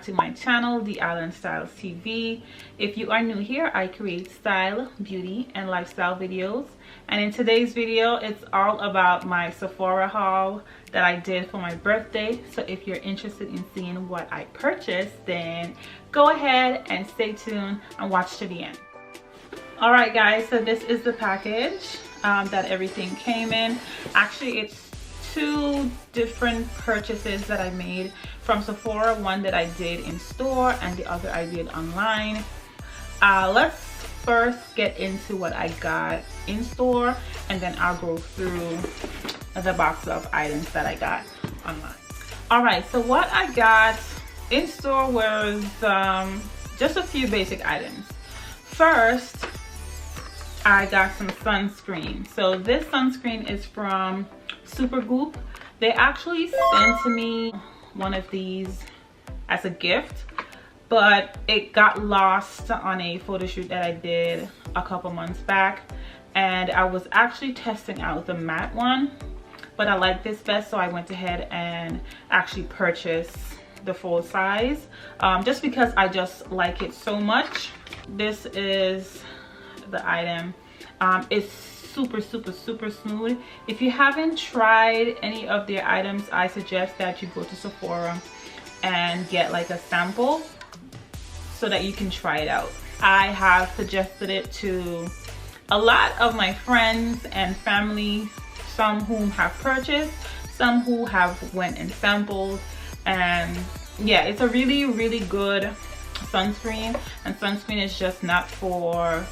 back to my channel, The Island Styles TV. If you are new here, I create style, beauty, and lifestyle videos. And in today's video, it's all about my Sephora haul that I did for my birthday. So if you're interested in seeing what I purchased, then go ahead and stay tuned and watch to the end. All right, guys, so this is the package that everything came in. Actually, it's two different purchases that I made from Sephora, one that I did in store and the other I did online. Let's first get into what I got in store, and then I'll go through the box of items that I got online. All right, so what I got in store was just a few basic items. First, I got some sunscreen. So this sunscreen is from Supergoop. They actually sent to me one of these as a gift, but it got lost on a photo shoot that I did a couple months back, and I was actually testing out the matte one, but I like this best, so I went ahead and actually purchased the full size just because I just like it so much. This is the item. It's super smooth. If you haven't tried any of their items, I suggest that you go to Sephora and get like a sample so that you can try it out. I have suggested it to a lot of my friends and family, some whom have purchased, some who have went and sampled, and yeah, it's a really good sunscreen. And sunscreen is just not for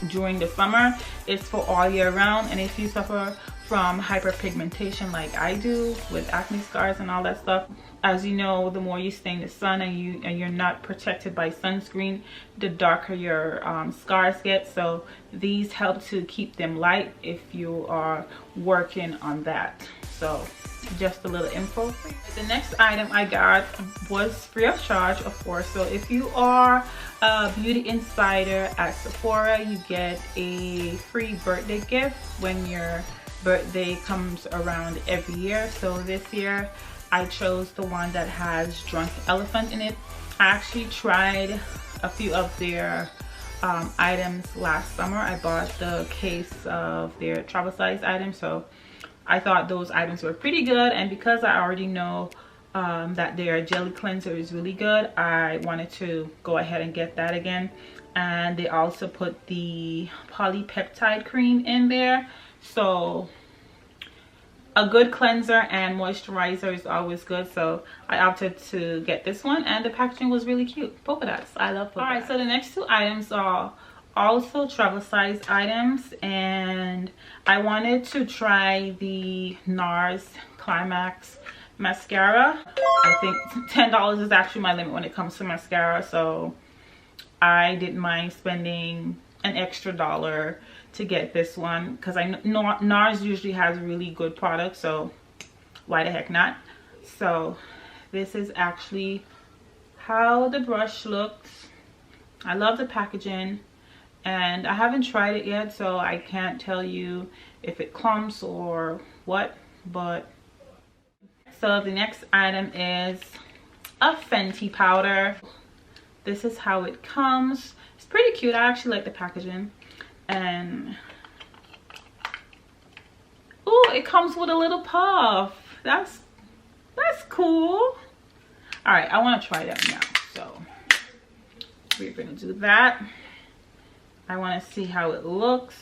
during the summer, it's for all year round. And if you suffer from hyperpigmentation like I do with acne scars and all that stuff, as you know, the more you stay in the sun and you're not protected by sunscreen, the darker your scars get. So these help to keep them light if you are working on that. So just a little info. The next item I got was free of charge, of course. So if you are a beauty insider at Sephora, you get a free birthday gift when your birthday comes around every year. So this year I chose the one that has Drunk Elephant in it. I actually tried a few of their items last summer. I bought the case of their travel size items, so I thought those items were pretty good. And because I already know that their jelly cleanser is really good, I wanted to go ahead and get that again. And they also put the polypeptide cream in there, so a good cleanser and moisturizer is always good. So I opted to get this one, and the packaging was really cute. Polka dots, I love polka dots. All right, so the next two items are also travel size items, and I wanted to try the NARS Climax mascara. I think $10 is actually my limit when it comes to mascara, so I didn't mind spending an extra $1 to get this one because I know NARS usually has really good products, so why the heck not. So this is actually how the brush looks. I love the packaging, and I haven't tried it yet, so I can't tell you if it clumps or what. But so the next item is a Fenty powder. This is how it comes. It's pretty cute. I actually like the packaging. And oh, it comes with a little puff. That's cool. All right, I want to try that now, so we're gonna do that. I want to see how it looks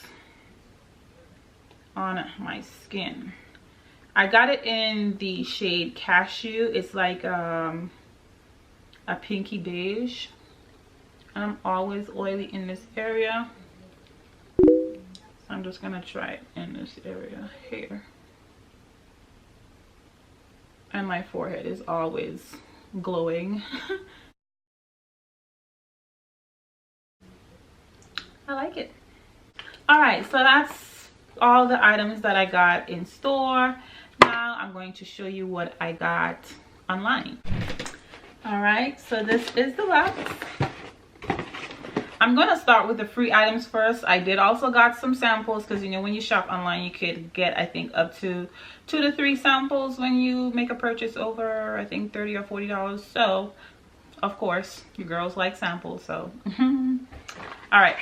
on my skin. I got it in the shade Cashew. It's like a pinky beige. I'm always oily in this area, so I'm just gonna try it in this area here. And my forehead is always glowing. I like it. All right, so that's all the items that I got in store. Now I'm going to show you what I got online. All right, so this is the box. I'm gonna start with the free items first. I did also got some samples because you know when you shop online you could get I think up to 2 to 3 samples when you make a purchase over I think $30 or $40. So of course your girls like samples, so all right,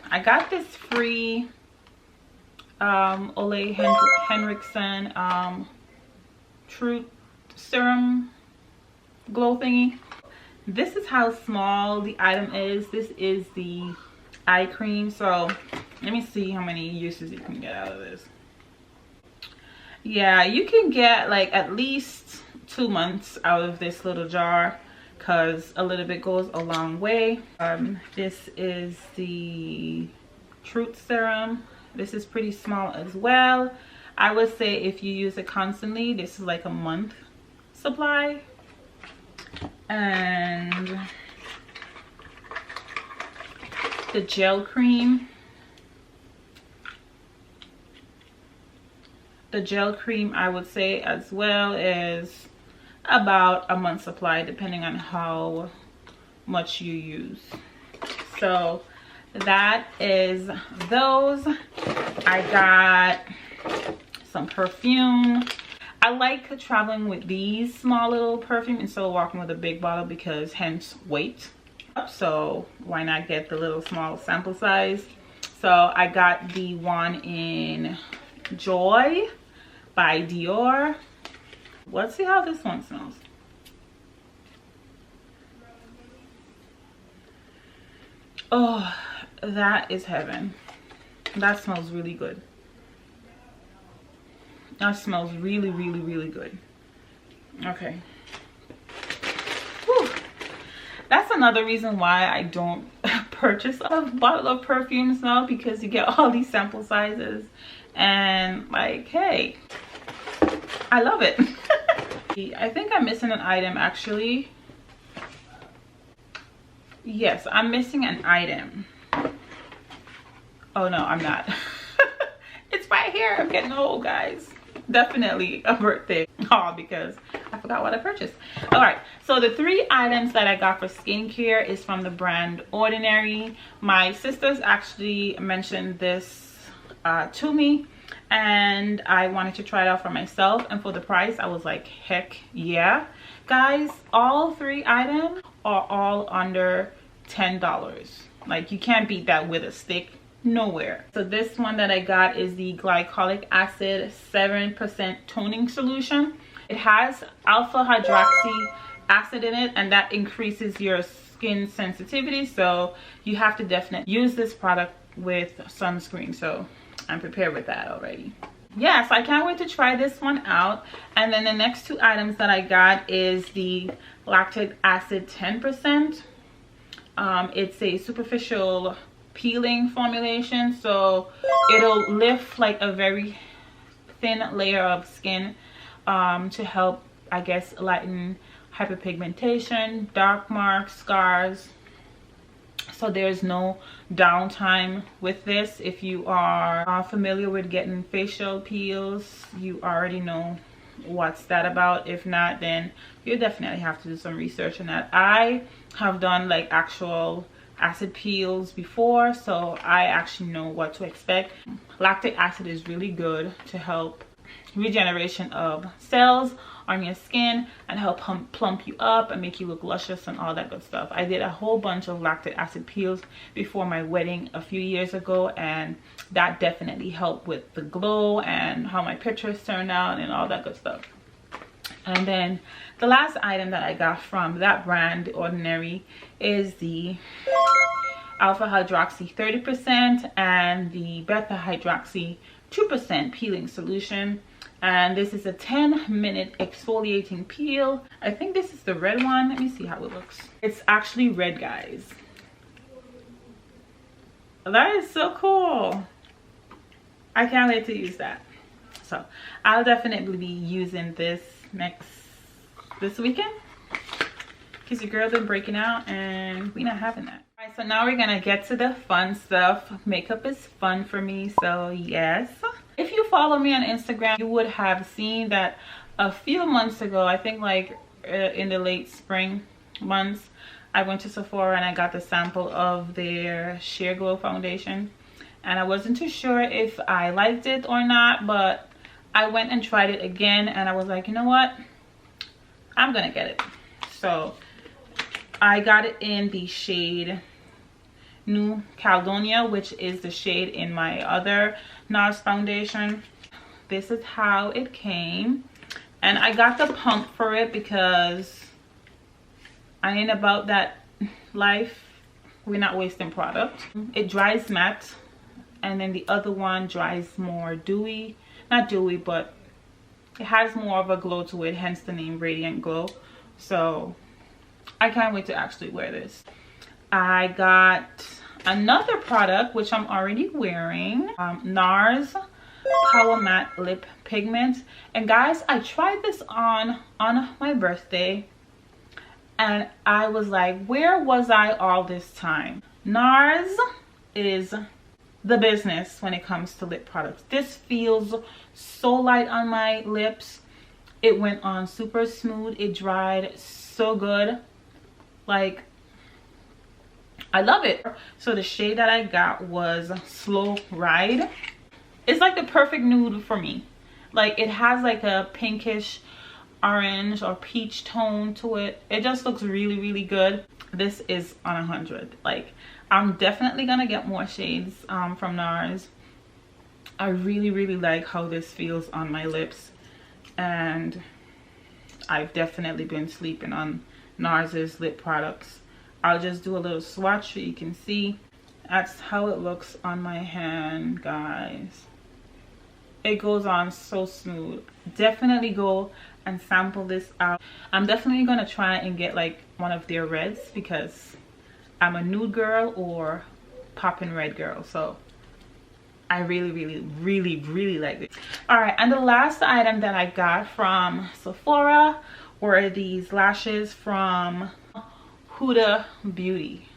I got this free Ole Henriksen Truth Serum glow thingy. This is how small the item is. This is the eye cream. So let me see how many uses you can get out of this. Yeah, you can get like at least 2 months out of this little jar because a little bit goes a long way. This is the Truth Serum. This is pretty small as well. I would say if you use it constantly, this is like a month supply. And the gel cream. The gel cream I would say as well is about a month supply depending on how much you use. So that is those. I got some perfume. I like traveling with these small little perfume instead of walking with a big bottle because hence weight. So why not get the little small sample size? So I got the one in Joy by Dior. Let's see how this one smells. Oh, that is heaven. That smells really good. That smells really, really, really good. Okay. Whew. That's another reason why I don't purchase a bottle of perfumes now, because you get all these sample sizes and like, hey, I love it. I think I'm missing an item actually. Yes, I'm missing an item. Oh no, I'm not. It's right here. I'm getting old, guys. Definitely a birthday haul because I forgot what I purchased. All right, so the 3 items that I got for skincare is from the brand Ordinary. My sisters actually mentioned this to me and I wanted to try it out for myself, and for the price I was like, heck yeah. Guys, all 3 items are all under $10. Like, you can't beat that with a stick. Nowhere. So this one that I got is the glycolic acid 7% toning solution. It has alpha hydroxy acid in it, and that increases your skin sensitivity, so you have to definitely use this product with sunscreen. So I'm prepared with that already. Yeah, so I can't wait to try this one out. And then the next 2 items that I got is the lactic acid 10%. It's a superficial peeling formulation, so it'll lift like a very thin layer of skin to help, I guess, lighten hyperpigmentation, dark marks, scars. So there's no downtime with this. If you are familiar with getting facial peels, you already know what's that about. If not, then you definitely have to do some research on that. I have done like actual acid peels before, so I actually know what to expect. Lactic acid is really good to help regeneration of cells on your skin and help plump you up and make you look luscious and all that good stuff. I did a whole bunch of lactic acid peels before my wedding a few years ago, and that definitely helped with the glow and how my pictures turned out and all that good stuff. And then the last item that I got from that brand, Ordinary, is the alpha hydroxy 30% and the beta hydroxy 2% peeling solution. And this is a 10-minute exfoliating peel. I think this is the red one. Let me see how it looks. It's actually red, guys. That is so cool. I can't wait to use that. So I'll definitely be using this this weekend, because your girl been breaking out and we not having that. All right, so now we're gonna get to the fun stuff. Makeup is fun for me, so yes. If you follow me on Instagram, you would have seen that a few months ago, I think like in the late spring months, I went to Sephora and I got the sample of their Sheer Glow foundation, and I wasn't too sure if I liked it or not, but I went and tried it again and I was like, you know what, I'm gonna get it. So I got it in the shade New Caledonia, which is the shade in my other NARS foundation. This is how it came, and I got the pump for it because I ain't about that life. We're not wasting product. It dries matte, and then the other one dries more dewy. Not dewy, but it has more of a glow to it, hence the name Radiant Glow. So I can't wait to actually wear this. I got another product which I'm already wearing, NARS Power Matte Lip Pigment. And guys, I tried this on my birthday and I was like, where was I all this time? NARS is the business when it comes to lip products. This feels so light on my lips. It went on super smooth. It dried so good. Like, I love it. So the shade that I got was Slow Ride. It's like the perfect nude for me. Like, it has like a pinkish orange or peach tone to it. It just looks really, really good. This is on 100. Like, I'm definitely gonna get more shades from NARS. I really, really like how this feels on my lips, and I've definitely been sleeping on NARS's lip products. I'll just do a little swatch so you can see. That's how it looks on my hand, guys. It goes on so smooth. Definitely go and sample this out. I'm definitely gonna try and get like one of their reds because I'm a nude girl or poppin' red girl. So I really, really, really, really like this. All right, and the last item that I got from Sephora were these lashes from Huda Beauty.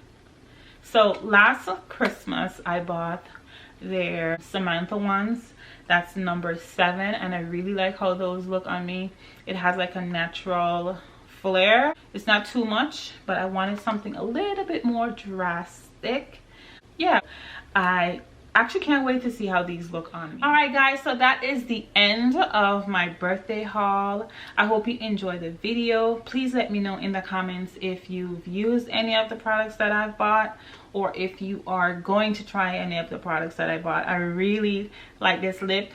So last Christmas I bought their Samantha ones. That's number 7, and I really like how those look on me. It has like a natural flare. It's not too much, but I wanted something a little bit more drastic. Yeah, I actually can't wait to see how these look on me. All right guys, so that is the end of my birthday haul. I hope you enjoyed the video. Please let me know in the comments if you've used any of the products that I've bought, or if you are going to try any of the products that I bought. I really like this lip.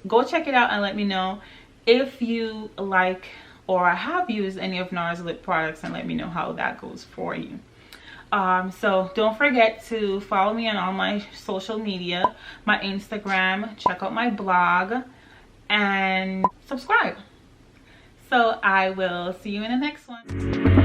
Go check it out and let me know if you like or have used any of NARS lip products, and let me know how that goes for you. So don't forget to follow me on all my social media, my Instagram, check out my blog, and subscribe. So I will see you in the next one.